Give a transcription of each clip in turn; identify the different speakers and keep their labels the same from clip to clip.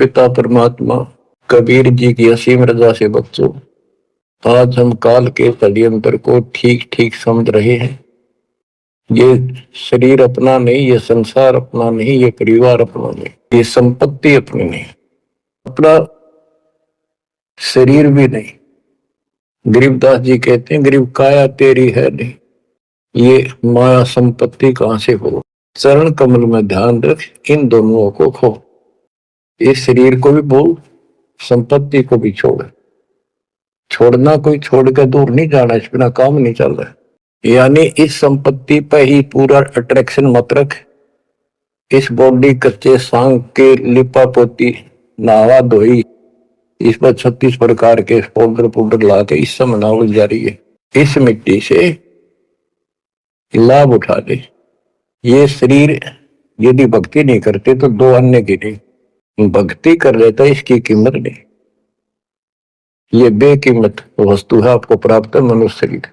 Speaker 1: पिता परमात्मा कबीर जी की असीम रजा से बच्चों, आज हम काल के षड्यंत्र को ठीक ठीक समझ रहे हैं। ये शरीर अपना नहीं, ये संसार अपना नहीं, ये परिवार अपना नहीं, ये संपत्ति अपनी नहीं, अपना शरीर भी नहीं। गरीबदास जी कहते हैं गरीब काया तेरी है नहीं, ये माया संपत्ति कहां से हो। चरण कमल में ध्यान रख, इन दोनों को खो। इस शरीर को भी भूल, संपत्ति को भी छोड़। छोड़ना कोई छोड़ के दूर नहीं जाना, इस बिना काम नहीं चल रहा। यानी इस संपत्ति पर ही पूरा अट्रैक्शन मत रख। इस बॉडी कच्चे सांग के लिपा पोती नहावा धोई, इस पर 36 प्रकार के पाउडर पाउडर ला के इस समय नावल जा रही है। इस मिट्टी से लाभ उठा ले। ये शरीर यदि भक्ति नहीं करते तो दो अन्य की नहीं, भक्ति कर लेता इसकी कीमत नहीं। ये बेकीमत वस्तु है, आपको प्राप्त है मनुष्य शरीर।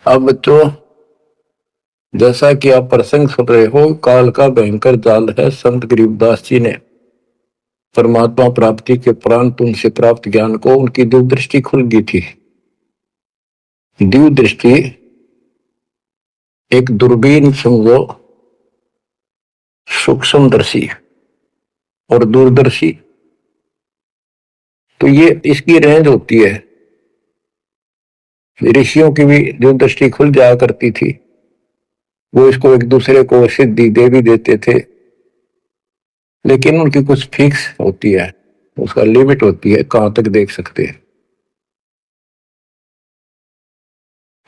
Speaker 1: अब तो जैसा कि आप प्रसंग सुन रहे हो, काल का भयंकर जाल है। संत गरीबदास जी ने परमात्मा प्राप्ति के उपरांत उनसे प्राप्त ज्ञान को उनकी दिव्य दृष्टि खुल गई थी। दिव्य दृष्टि एक दूरबीन समझो, सूक्ष्मदर्शी और दूरदर्शी, तो ये इसकी रेंज होती है। ऋषियों की भी दिव्य दृष्टि खुल जाया करती थी, वो इसको एक दूसरे को सिद्धि दे भी देते थे, लेकिन उनकी कुछ फिक्स होती है, उसका लिमिट होती है कहां तक देख सकते हैं।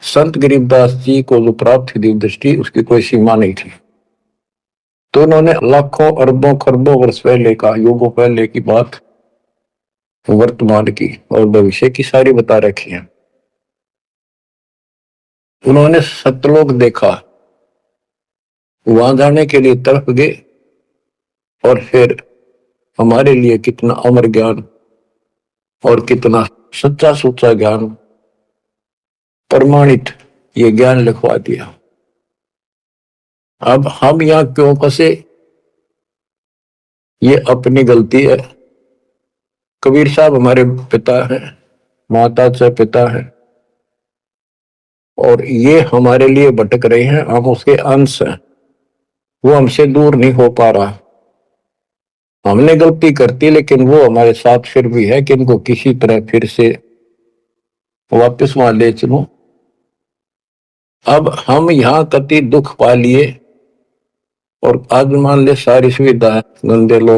Speaker 1: संत गरीबदास जी को जो प्राप्त थी दिव्य दृष्टि, उसकी कोई सीमा नहीं थी। तो उन्होंने लाखों अरबों खरबों वर्ष पहले का, युगों पहले की बात वर्तमान की और भविष्य की सारी बता रखी है। उन्होंने सतलोक देखा, वहां जाने के लिए तरफ गए, और फिर हमारे लिए कितना अमर ज्ञान और कितना सच्चा सुच्चा ज्ञान, प्रमाणित ये ज्ञान लिखवा दिया। अब हम यहां क्यों फंसे, ये अपनी गलती है। कबीर साहब हमारे पिता हैं, माता से पिता हैं, और ये हमारे लिए भटक रहे हैं, हम उसके अंश हैं। वो हमसे दूर नहीं हो पा रहा। हमने गलती करती, लेकिन वो हमारे साथ फिर भी है कि इनको किसी तरह फिर से वापस वहां ले चलूं। अब हम यहाँ कति दुख पा लिए, और आज मान ले सारी सुविधा गंदे लोग